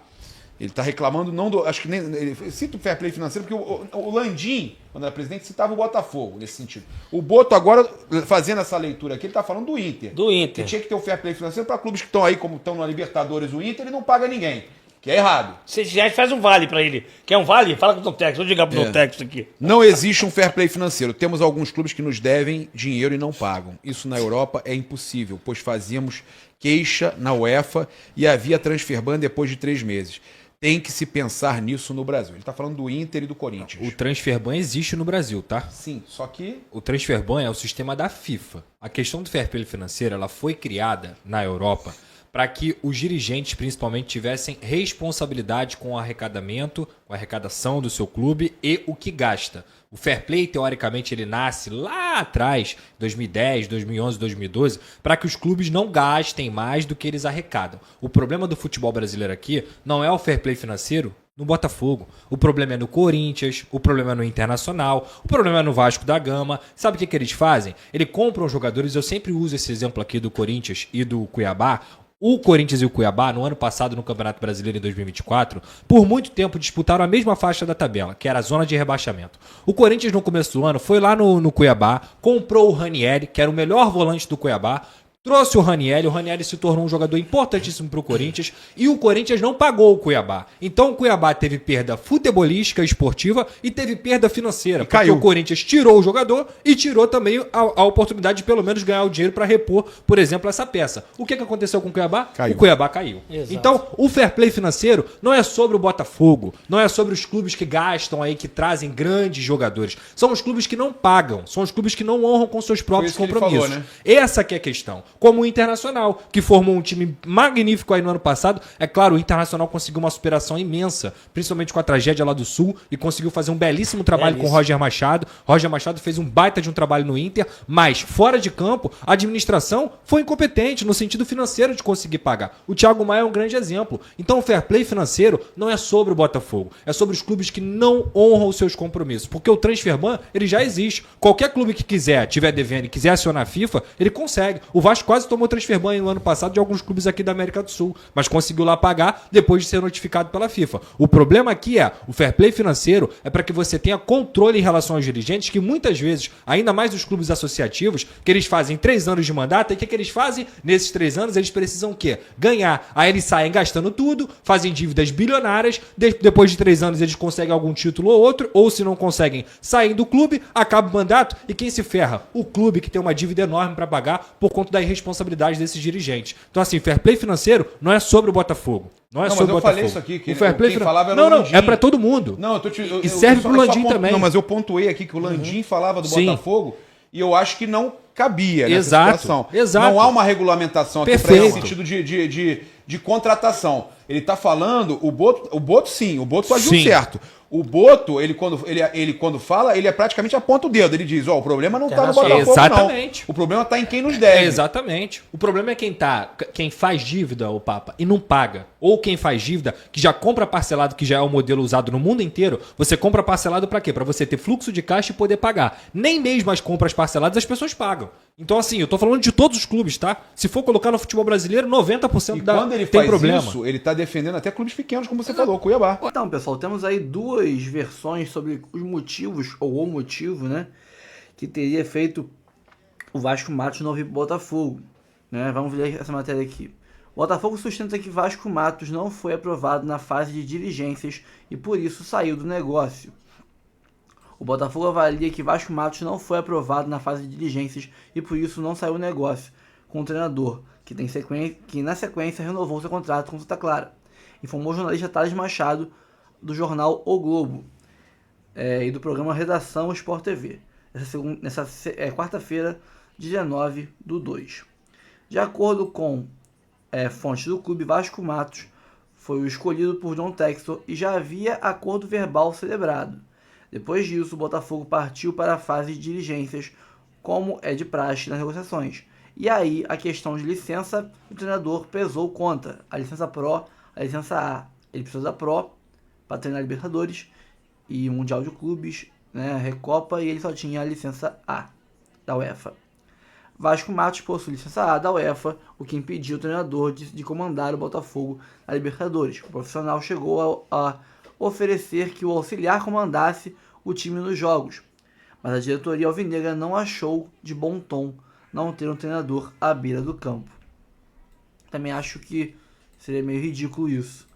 Ele tá reclamando, não do... Acho que nem... Ele cita o fair play financeiro, porque o Landim, quando era presidente, citava o Botafogo, nesse sentido. O Boto agora, fazendo essa leitura aqui, ele tá falando do Inter. Do Inter. Que tinha que ter o fair play financeiro para clubes que estão aí, como estão na Libertadores, o Inter, ele não paga ninguém. Que é errado. Você já faz um vale pra ele. Quer um vale? Fala com o Tom Tex. Vou ligar pro Tom Tex aqui. Não existe um fair play financeiro. Temos alguns clubes que nos devem dinheiro e não pagam. Isso na Europa é impossível, pois fazíamos queixa na UEFA e havia transfer ban depois de 3 meses. Tem que se pensar nisso no Brasil. Ele tá falando do Inter e do Corinthians. O transfer ban existe no Brasil, tá? Sim, só que... O transfer ban é o sistema da FIFA. A questão do fair play financeiro, ela foi criada na Europa para que os dirigentes, principalmente, tivessem responsabilidade com o arrecadamento, com a arrecadação do seu clube e o que gasta. O fair play, teoricamente, ele nasce lá atrás, 2010, 2011, 2012, para que os clubes não gastem mais do que eles arrecadam. O problema do futebol brasileiro aqui não é o fair play financeiro no Botafogo. O problema é no Corinthians, o problema é no Internacional, o problema é no Vasco da Gama. Sabe o que eles fazem? Eles compram jogadores, eu sempre uso esse exemplo aqui do Corinthians e do Cuiabá. O Corinthians e o Cuiabá, no ano passado, no Campeonato Brasileiro em 2024, por muito tempo disputaram a mesma faixa da tabela, que era a zona de rebaixamento. O Corinthians, no começo do ano, foi lá no Cuiabá, comprou o Ranieri, que era o melhor volante do Cuiabá, trouxe o Ranieri se tornou um jogador importantíssimo para o Corinthians e o Corinthians não pagou o Cuiabá. Então o Cuiabá teve perda futebolística, esportiva e teve perda financeira. Porque o Corinthians tirou o jogador e tirou também a oportunidade de pelo menos ganhar o dinheiro para repor, por exemplo, essa peça. O que aconteceu com o Cuiabá? O Cuiabá caiu. Exato. Então o fair play financeiro não é sobre o Botafogo, não é sobre os clubes que gastam aí, que trazem grandes jogadores. São os clubes que não pagam, são os clubes que não honram com seus próprios compromissos. Falou, né? Essa que é a questão. Como o Internacional, que formou um time magnífico aí no ano passado. É claro, o Internacional conseguiu uma superação imensa, principalmente com a tragédia lá do Sul, e conseguiu fazer um belíssimo trabalho com o Roger Machado. Roger Machado fez um baita de um trabalho no Inter, mas fora de campo, a administração foi incompetente no sentido financeiro de conseguir pagar. O Thiago Maia é um grande exemplo. Então o fair play financeiro não é sobre o Botafogo, é sobre os clubes que não honram os seus compromissos, porque o transfer ban, ele já existe. Qualquer clube que tiver devendo e quiser acionar a FIFA, ele consegue. O Vasco quase tomou transfer ban no ano passado de alguns clubes aqui da América do Sul, mas conseguiu lá pagar depois de ser notificado pela FIFA. O problema aqui é, o fair play financeiro é para que você tenha controle em relação aos dirigentes, que muitas vezes, ainda mais os clubes associativos, que eles fazem 3 anos de mandato, e o que eles fazem? Nesses 3 anos eles precisam o quê? Ganhar. Aí eles saem gastando tudo, fazem dívidas bilionárias, depois de 3 anos eles conseguem algum título ou outro, ou se não conseguem, saem do clube, acaba o mandato, e quem se ferra? O clube, que tem uma dívida enorme para pagar por conta da irresponsabilidade desses dirigentes. Então assim, fair play financeiro não é sobre o Botafogo. Não é sobre o Botafogo. Falei isso aqui, que o fair play quem falava era não, o Landim. não, é para todo mundo. Não, e serve pro Landim também. Não, mas eu pontuei aqui que o Landim falava do Botafogo e eu acho que não cabia nessa situação. Exato. Não há uma regulamentação aqui para esse sentido de contratação. Ele está falando, o Boto sim, o Boto agiu certo. O Boto, ele quando fala, ele praticamente aponta o dedo. Ele diz, o problema não está no Botafogo, exatamente. Não. O problema está em quem nos deve. Exatamente. O problema é quem faz dívida, o Papa, e não paga. Ou quem faz dívida, que já compra parcelado, que já é o modelo usado no mundo inteiro. Você compra parcelado para quê? Para você ter fluxo de caixa e poder pagar. Nem mesmo as compras parceladas as pessoas pagam. Então assim, eu tô falando de todos os clubes, tá? Se for colocar no futebol brasileiro, 90% quando ele tem faz problema. Isso, ele tá defendendo até clubes pequenos, como você falou, Cuiabá. Então, pessoal, temos aí 2 versões sobre os motivos, ou o motivo, né, que teria feito o Vasco Matos não vir pro Botafogo, né? Vamos ver essa matéria aqui. O Botafogo sustenta que Vasco Matos não foi aprovado na fase de diligências e por isso saiu do negócio. O Botafogo avalia que Vasco Matos não foi aprovado na fase de diligências e por isso não saiu do negócio com o treinador, que na sequência renovou seu contrato com Santa Clara, informou o jornalista Thales Machado do jornal O Globo e do programa Redação Sport TV, nessa quarta-feira, 19/2. De acordo com fontes do clube, Vasco Matos foi o escolhido por John Textor e já havia acordo verbal celebrado. Depois disso, o Botafogo partiu para a fase de diligências, como é de praxe nas negociações. E aí, a questão de licença do treinador pesou contra a licença Pro, a licença A. Ele precisou da Pro para treinar Libertadores e Mundial de Clubes, né, Recopa, e ele só tinha a licença A da UEFA. Vasco Matos possui licença A da UEFA, o que impediu o treinador de comandar o Botafogo na Libertadores. O profissional chegou a oferecer que o auxiliar comandasse o time nos jogos, mas a diretoria alvinegra não achou de bom tom não ter um treinador à beira do campo. Também acho que seria meio ridículo isso.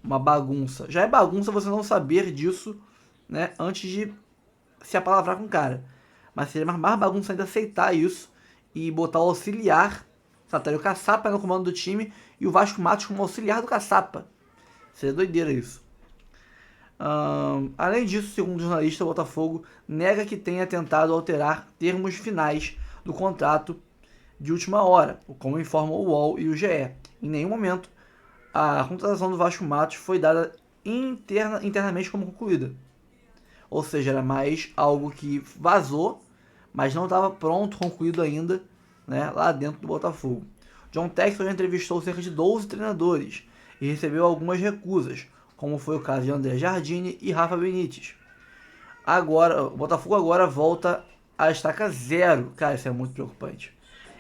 Uma bagunça. Já é bagunça você não saber disso, né, antes de se apalavrar com o cara. Mas seria mais bagunça ainda aceitar isso e botar o auxiliar, Satério Caçapa no comando do time e o Vasco Matos como auxiliar do Caçapa. Seria doideira isso. Além disso, segundo o jornalista, o Botafogo nega que tenha tentado alterar termos finais do contrato de última hora, como informam o UOL e o GE. Em nenhum momento a contratação do Vasco Matos foi dada internamente como concluída. Ou seja, era mais algo que vazou, mas não estava pronto, concluído ainda, né, lá dentro do Botafogo. John Textor entrevistou cerca de 12 treinadores e recebeu algumas recusas, como foi o caso de André Jardine e Rafa Benítez. Agora, o Botafogo agora volta à estaca 0, cara, isso é muito preocupante,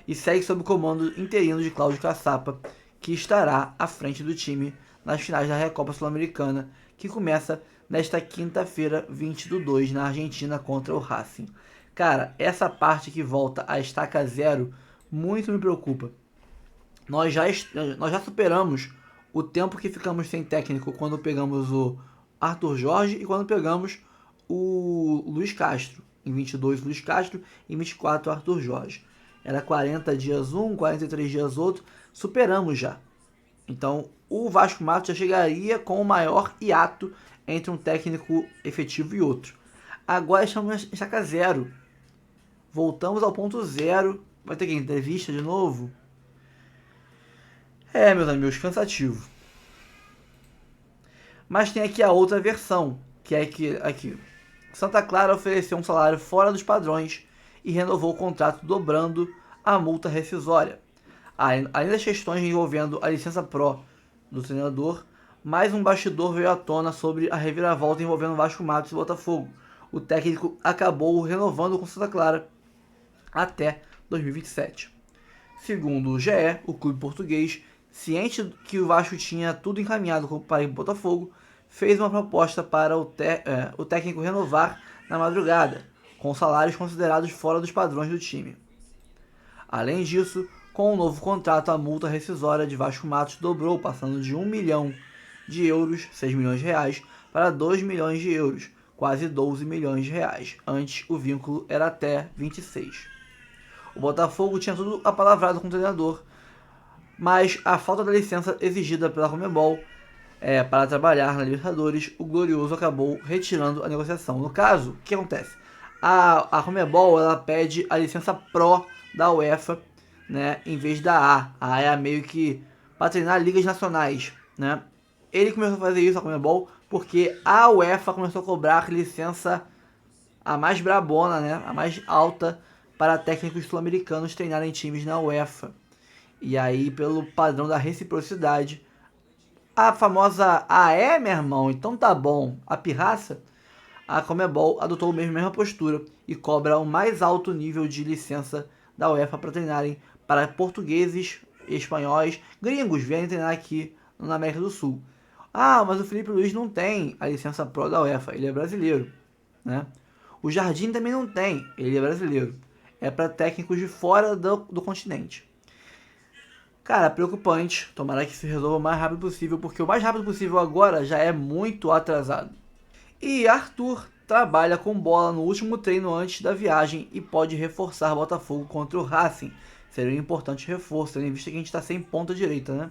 e segue sob o comando interino de Cláudio Caçapa, que estará à frente do time nas finais da Recopa Sul-Americana, que começa nesta quinta-feira, 20/2, na Argentina contra o Racing. Cara, essa parte que volta à estaca 0 muito me preocupa. Nós já superamos o tempo que ficamos sem técnico quando pegamos o Arthur Jorge e quando pegamos o Luiz Castro. Em 22, Luiz Castro, em 24, Arthur Jorge. Era 40 dias um, 43 dias outro. Superamos já. Então, o Vasco Matos já chegaria com o maior hiato entre um técnico efetivo e outro. Agora estamos em estaca 0. Voltamos ao ponto 0. Vai ter que entrevista de novo? Meus amigos, cansativo. Mas tem aqui a outra versão, que é que aqui. Santa Clara ofereceu um salário fora dos padrões e renovou o contrato dobrando a multa rescisória. Além das questões envolvendo a licença Pro do treinador, mais um bastidor veio à tona sobre a reviravolta envolvendo Vasco Matos e Botafogo. O técnico acabou renovando com Santa Clara até 2027. Segundo o GE, o clube português, ciente que o Vasco tinha tudo encaminhado para ir para o Botafogo, fez uma proposta para o técnico renovar na madrugada, com salários considerados fora dos padrões do time. Além disso, com o novo contrato, a multa rescisória de Vasco Matos dobrou, passando de 1 milhão de euros, 6 milhões de reais, para 2 milhões de euros, quase 12 milhões de reais. Antes, o vínculo era até 26. O Botafogo tinha tudo apalavrado com o treinador, mas a falta da licença exigida pela Conmebol para trabalhar na Libertadores, o Glorioso acabou retirando a negociação. No caso, o que acontece? A Conmebol ela pede a licença Pro da UEFA, né, em vez da A. A A é meio que para treinar ligas nacionais, né? Ele começou a fazer isso, a Conmebol, porque a UEFA começou a cobrar licença a mais brabona, né, a mais alta, para técnicos sul-americanos treinarem times na UEFA. E aí, pelo padrão da reciprocidade, a famosa meu irmão, então tá bom, a pirraça, a Conmebol adotou a mesma postura e cobra o mais alto nível de licença da UEFA para treinarem para portugueses, espanhóis, gringos vierem treinar aqui na América do Sul. Ah, mas o Felipe Luiz não tem a licença Pro da UEFA, ele é brasileiro, né? O Jardim também não tem, ele é brasileiro. É para técnicos de fora do continente. Cara, preocupante. Tomara que se resolva o mais rápido possível, porque o mais rápido possível agora já é muito atrasado. E Arthur trabalha com bola no último treino antes da viagem e pode reforçar Botafogo contra o Racing. Seria um importante reforço, tendo em vista que a gente está sem ponta direita, né?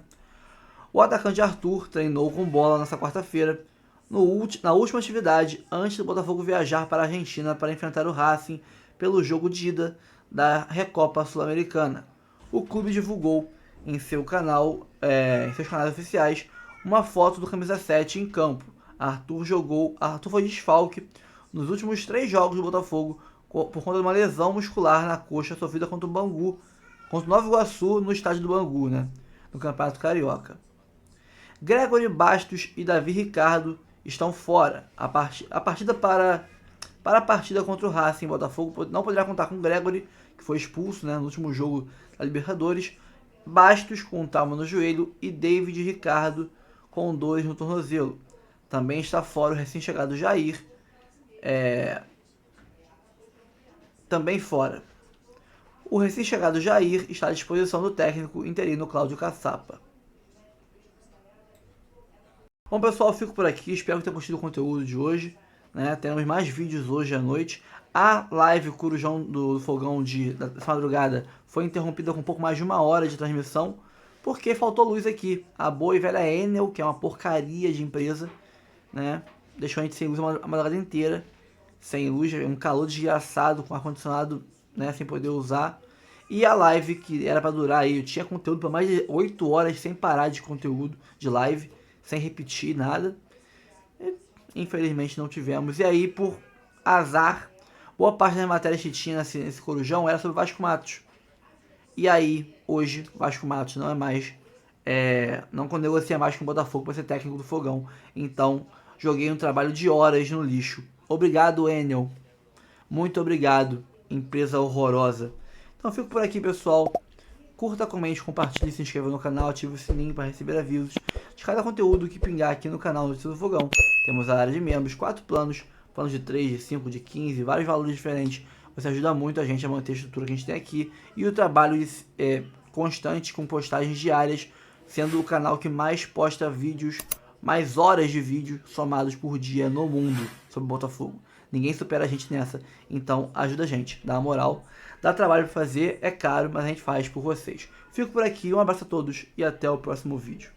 O atacante Arthur treinou com bola nessa quarta-feira, na última atividade, antes do Botafogo viajar para a Argentina para enfrentar o Racing pelo jogo de ida da Recopa Sul-Americana. O clube divulgou em seus canais oficiais uma foto do camisa 7 em campo. Arthur foi desfalque nos últimos 3 jogos do Botafogo por conta de uma lesão muscular na coxa sofrida contra o Bangu, contra o Nova Iguaçu no estádio do Bangu, né, no Campeonato Carioca. Gregory Bastos e Davi Ricardo estão fora. A partida para a partida contra o Racing, Botafogo não poderá contar com Gregory, que foi expulso, né, no último jogo da Libertadores, Bastos com trauma no joelho e David Ricardo com dores no tornozelo. Também está fora o recém-chegado Jair, também fora. O recém-chegado Jair está à disposição do técnico interino Cláudio Caçapa. Bom, pessoal, eu fico por aqui. Espero que tenham curtido o conteúdo de hoje, né? Teremos mais vídeos hoje à noite. A live Corujão do Fogão dessa madrugada foi interrompida com um pouco mais de 1 hora de transmissão, porque faltou luz aqui. A boa e velha Enel, que é uma porcaria de empresa, né, deixou a gente sem luz a madrugada inteira, sem luz, um calor desgraçado, com ar-condicionado, né, sem poder usar. E a live, que era para durar aí, eu tinha conteúdo para mais de 8 horas sem parar de conteúdo de live, sem repetir nada. E, infelizmente não tivemos. E aí, por azar, boa parte das matérias que tinha nesse Corujão era sobre Vasco Matos. E aí, hoje, Vasco Matos não é mais, não negocia mais com o Botafogo para ser técnico do Fogão. Então, joguei um trabalho de horas no lixo. Obrigado, Enel. Muito obrigado, empresa horrorosa. Então, fico por aqui, pessoal. Curta, comente, compartilhe, se inscreva no canal, ative o sininho para receber avisos de cada conteúdo que pingar aqui no canal Notícias do Fogão. Temos a área de membros, 4 planos de 3, de 5, de 15, vários valores diferentes. Você ajuda muito a gente a manter a estrutura que a gente tem aqui e o trabalho constante com postagens diárias, sendo o canal que mais posta vídeos, mais horas de vídeo somados por dia no mundo sobre Botafogo. Ninguém supera a gente nessa, então ajuda a gente, dá uma moral. Dá trabalho para fazer, é caro, mas a gente faz por vocês. Fico por aqui, um abraço a todos e até o próximo vídeo.